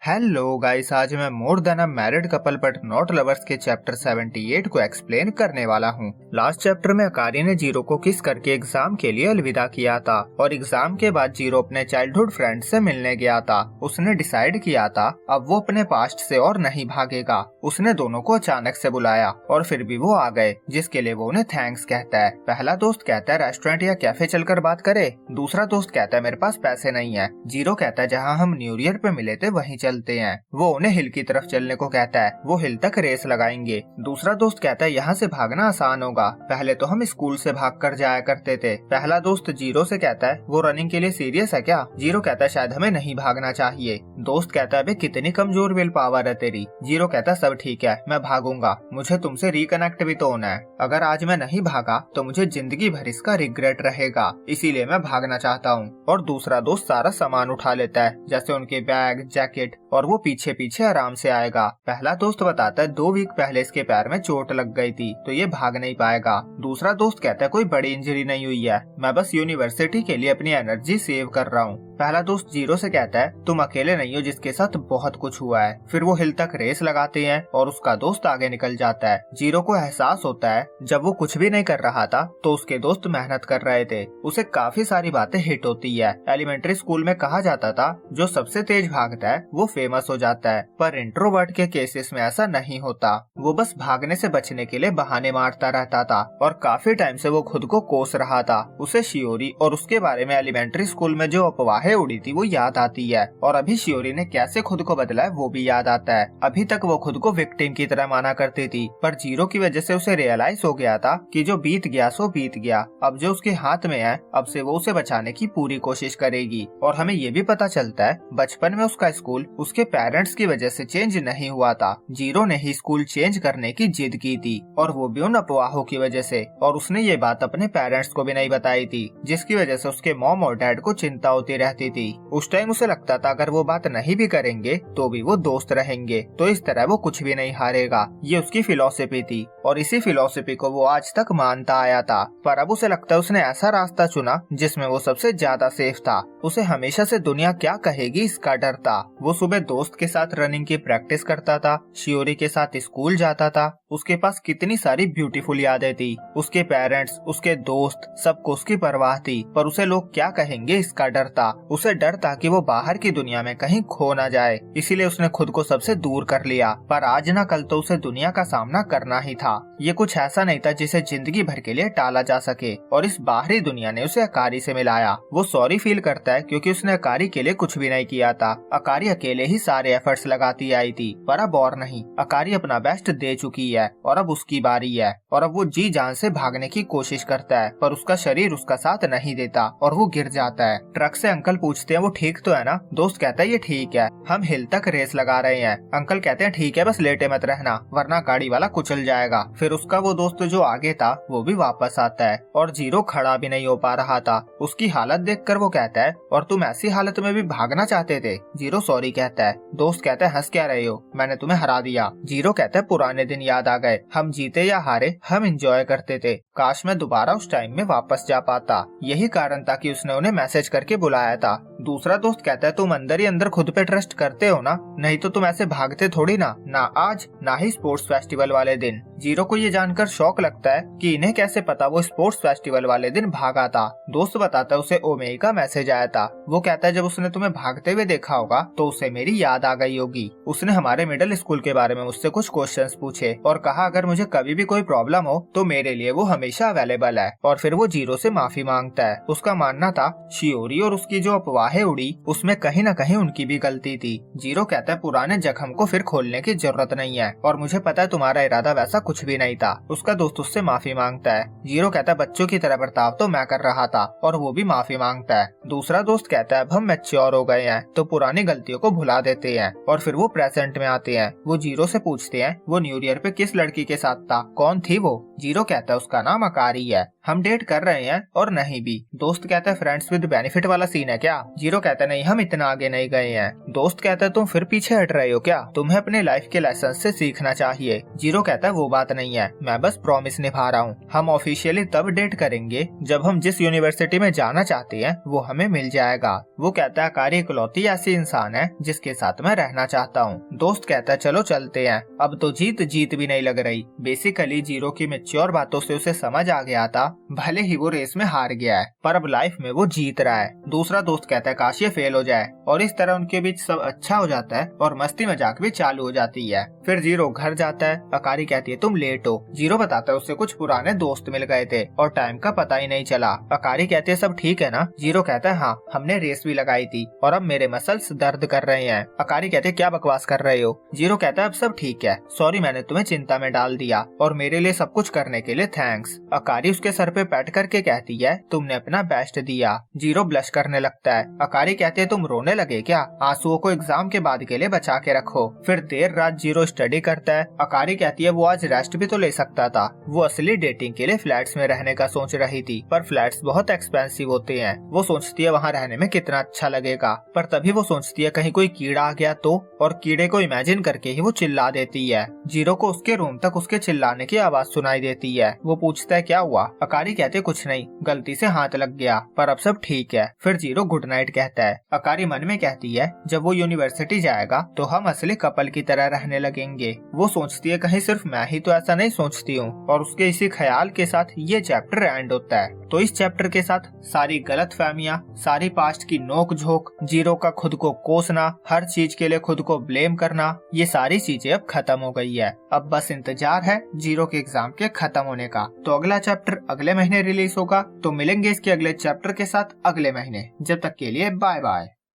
Hello guys, आज मैं more than a married couple but not lovers के chapter 78 को एक्सप्लेन करने वाला हूँ। लास्ट चैप्टर में अकारी ने जीरो को किस करके एग्जाम के लिए अलविदा किया था और एग्जाम के बाद जीरो अपने चाइल्डहुड फ्रेंड से मिलने गया था। उसने डिसाइड किया था अब वो अपने पास्ट से और नहीं भागेगा। उसने दोनों को अचानक से बुलाया और फिर भी वो आ गए, जिसके लिए वो उन्हें थैंक्स कहता है। पहला दोस्त कहता है रेस्टोरेंट या कैफे चलकर बात करे। दूसरा दोस्त कहता है मेरे पास पैसे नहीं है। जीरो कहता है जहाँ हम न्यू ईयर पे मिले थे वहीं चलते हैं। वो उन्हें हिल की तरफ चलने को कहता है। वो हिल तक रेस लगाएंगे। दूसरा दोस्त कहता है यहाँ से भागना आसान होगा, पहले तो हम स्कूल से भाग कर जाया करते थे। पहला दोस्त जीरो से कहता है वो रनिंग के लिए सीरियस है क्या? जीरो कहता है शायद हमें नहीं भागना चाहिए। दोस्त कहता है अबे कितनी कमजोर विल पावर है तेरी। जीरो कहता है सब ठीक है, मैं भागूंगा, मुझे तुमसे रिकनेक्ट भी तो होना है। अगर आज मैं नहीं भागा तो मुझे जिंदगी भर इसका रिग्रेट रहेगा, इसीलिए मैं भागना चाहता हूँ। और दूसरा दोस्त सारा सामान उठा लेता है, जैसे उनके बैग, जैकेट, और वो पीछे पीछे आराम से आएगा। पहला दोस्त बताता है 2 वीक पहले इसके पैर में चोट लग गई थी तो ये भाग नहीं पाएगा। दूसरा दोस्त कहता है कोई बड़ी इंजरी नहीं हुई है, मैं बस यूनिवर्सिटी के लिए अपनी एनर्जी सेव कर रहा हूँ। पहला दोस्त जीरो से कहता है तुम अकेले नहीं हो जिसके साथ बहुत कुछ हुआ है। फिर वो हिल तक रेस लगाते हैं और उसका दोस्त आगे निकल जाता है। जीरो को एहसास होता है जब वो कुछ भी नहीं कर रहा था तो उसके दोस्त मेहनत कर रहे थे। उसे काफी सारी बातें हिट होती है। एलिमेंट्री स्कूल में कहा जाता था जो सबसे तेज भागता है वो फेमस हो जाता है, पर इंट्रोवर्ट के केसेस में ऐसा नहीं होता। वो बस भागने से बचने के लिए बहाने मारता रहता था और काफी टाइम से वो खुद को कोस रहा था। उसे शियोरी और उसके बारे में एलिमेंट्री स्कूल में जो अफवाहें उड़ी थी वो याद आती है, और अभी शियोरी ने कैसे खुद को बदला है वो भी याद आता है। अभी तक वो खुद को विक्टिम की तरह माना करती थी, पर जीरो की वजह से उसे रियलाइज हो गया था कि जो बीत गया सो बीत गया। अब जो उसके हाथ में है अब से वो उसे बचाने की पूरी कोशिश करेगी। और हमें ये भी पता चलता है बचपन में उसका स्कूल उसके पेरेंट्स की वजह से चेंज नहीं हुआ था। जीरो ने ही स्कूल चेंज करने की जिद की थी, और वो भी उन अफवाहों की वजह से। और उसने ये बात अपने पेरेंट्स को भी नहीं बताई थी, जिसकी वजह से उसके मॉम और डैड को चिंता होती रहती थी। उस टाइम उसे लगता था अगर वो बात नहीं भी करेंगे तो भी वो दोस्त रहेंगे, तो इस तरह वो कुछ भी नहीं हारेगा। ये उसकी फिलॉसफी थी और इसी फिलॉसफी को वो आज तक मानता आया था। पर अब उसे लगता है उसने ऐसा रास्ता चुना जिसमें वो सबसे ज्यादा सेफ था। उसे हमेशा से दुनिया क्या कहेगी इसका डर था। वो सुबह दोस्त के साथ रनिंग की प्रैक्टिस करता था, शियोरी के साथ स्कूल जाता था। उसके पास कितनी सारी ब्यूटीफुल यादें थी। उसके पेरेंट्स, उसके दोस्त, सबको उसकी परवाह थी, पर उसे लोग क्या कहेंगे इसका डर था। उसे डर था कि वो बाहर की दुनिया में कहीं खो ना जाए, इसीलिए उसने खुद को सबसे दूर कर लिया। पर आज ना कल तो उसे दुनिया का सामना करना ही था। ये कुछ ऐसा नहीं था जिसे जिंदगी भर के लिए टाला जा सके, और इस बाहरी दुनिया ने उसे अकारी से मिलाया। वो सॉरी फील करता है क्योंकि उसने अकारी के लिए कुछ भी नहीं किया था। अकारी अकेले ही सारे एफर्ट्स लगाती आई थी, पर अब और नहीं। अकारी अपना बेस्ट दे चुकी है और अब उसकी बारी है। और अब वो जी जान से भागने की कोशिश करता है, पर उसका शरीर उसका साथ नहीं देता और वो गिर जाता है। ट्रक से अंकल पूछते हैं वो ठीक तो है ना? दोस्त कहता है ये ठीक है, हम हिल तक रेस लगा रहे हैं। अंकल कहते हैं ठीक है, बस लेटे मत रहना वरना गाड़ी वाला कुचल जाएगा। फिर उसका वो दोस्त जो आगे था वो भी वापस आता है, और जीरो खड़ा भी नहीं हो पा रहा था। उसकी हालत देखकर वो कहता है और तुम ऐसी हालत में भी भागना चाहते थे? जीरो सॉरी कहता है। दोस्त कहता है हंस क्या रहे हो, मैंने तुम्हें हरा दिया। जीरो कहता है पुराने दिन याद आ गए, हम जीते या हारे हम एंजॉय करते थे, काश मैं दोबारा उस टाइम में वापस जा पाता। यही कारण था कि उसने उन्हें मैसेज करके बुलाया था। दूसरा दोस्त कहता है तुम अंदर ही अंदर खुद पे ट्रस्ट करते हो ना, नहीं तो तुम ऐसे भागते थोड़ी ना आज ना ही स्पोर्ट्स फेस्टिवल वाले दिन। जीरो को ये जानकर शौक लगता है कि इन्हें कैसे पता वो स्पोर्ट्स फेस्टिवल वाले दिन भागा था। दोस्त बताता है उसे ओमेई का मैसेज आया था। वो कहता है जब उसने तुम्हें भागते हुए देखा होगा तो उसे मेरी याद आ गई होगी। उसने हमारे मिडिल स्कूल के बारे में मुझसे कुछ क्वेश्चंस पूछे और कहा अगर मुझे कभी भी कोई प्रॉब्लम हो तो मेरे लिए वो हमेशा अवेलेबल है। और फिर वो जीरो से माफी मांगता है। उसका मानना था शियोरी और उसकी जो अफवाहें उड़ी उसमें कहीं न कहीं उनकी भी गलती थी। जीरो कहता है पुराने जख्म को फिर खोलने की जरूरत नहीं है, और मुझे पता है तुम्हारा इरादा वैसा कुछ भी नहीं था। उसका दोस्त उससे माफी मांगता है। जीरो कहता है बच्चों की तरह बर्ताव तो मैं कर रहा था, और वो भी माफी मांगता है। दूसरा दोस्त कहता है अब हम मैच्योर हो गए हैं तो पुरानी गलतियों को भुला देते हैं। और फिर वो प्रेजेंट में आते हैं। वो जीरो से पूछते हैं वो न्यू ईयर पे किस लड़की के साथ था, कौन थी वो? जीरो कहता है उसका नाम अकारी है, हम डेट कर रहे हैं और नहीं भी। दोस्त कहता है फ्रेंड्स विद बेनिफिट वाला सीन है क्या? जीरो कहता है नहीं, हम इतना आगे नहीं गए हैं। दोस्त कहता है तुम फिर पीछे हट रहे हो क्या? तुम्हें अपने लाइफ के लेसन से सीखना चाहिए। जीरो कहता है वो बात नहीं है, मैं बस प्रॉमिस निभा रहा हूँ। हम ऑफिशियली तब डेट करेंगे जब हम जिस यूनिवर्सिटी में जाना चाहते हैं वो हमें मिल जाएगा। वो कहता है अकारी इकलौती ऐसी इंसान है जिसके साथ मैं रहना चाहता हूँ। दोस्त कहता है चलो चलते हैं। अब तो जीत जीत भी नहीं लग रही। बेसिकली जीरो की मैच्योर बातों से उसे समझ आ गया था भले ही वो रेस में हार गया है पर अब लाइफ में वो जीत रहा है। दूसरा दोस्त कहता है काश ये फेल हो जाए और इस तरह उनके बीच सब अच्छा हो जाता है और मस्ती मजाक भी चालू हो जाती है। फिर जीरो घर जाता है। अकारी कहती है तुम लेट हो। जीरो बताता है उससे कुछ पुराने दोस्त मिल गए थे और टाइम का पता ही नहीं चला। अकारी कहती है सब ठीक है ना? जीरो कहता है हाँ, हमने रेस भी लगाई थी और अब मेरे मसल्स दर्द कर रहे हैं। अकारी कहते क्या बकवास कर रहे हो? जीरो कहता है अब सब ठीक है, सॉरी मैंने तुम्हें चिंता में डाल दिया और मेरे लिए सब कुछ करने के लिए थैंक्स। अकारी उसके सर पे पैट करके कहती है तुमने अपना बेस्ट दिया। जीरो ब्लश करने लगता है। अकारी कहते है तुम रोने लगे क्या? आंसुओं को एग्जाम के बाद के लिए बचा के रखो। फिर देर रात जीरो स्टडी करता है। अकारी कहती है वो आज रेस्ट भी तो ले सकता था। वो असली डेटिंग के लिए फ्लैट्स में रहने का सोच रही थी पर फ्लैट्स बहुत एक्सपेंसिव होते हैं। वो सोचती है वहाँ रहने में कितना अच्छा लगेगा पर तभी वो सोचती है कहीं कोई कीड़ा आ गया तो, और कीड़े को इमेजिन करके ही वो चिल्ला देती है। जीरो को उसके रूम तक उसके चिल्लाने की आवाज सुनाई देती है। वो पूछता है क्या हुआ? अकारी कहते कुछ नहीं, गलती से हाथ लग गया पर अब सब ठीक है। फिर जीरो गुड नाइट कहता है। अकारी मन में कहती है जब वो यूनिवर्सिटी जाएगा तो हम असली कपल की तरह रहने लगेंगे। वो सोचती है कहीं सिर्फ मैं ही तो ऐसा नहीं सोचती हूँ और उसके इसी ख्याल के साथ ये चैप्टर एंड होता है। तो इस चैप्टर के साथ सारी गलतफहमियां, सारी पास्ट की नोक झोंक, जीरो का खुद को कोसना, हर चीज के लिए खुद को ब्लेम करना, ये सारी चीजें अब खत्म हो गई है। अब बस इंतजार है जीरो के एग्जाम के खत्म होने का। तो अगला चैप्टर अगले महीने रिलीज होगा। तो मिलेंगे इसके अगले चैप्टर के साथ अगले महीने। जब तक के लिए बाय बाय।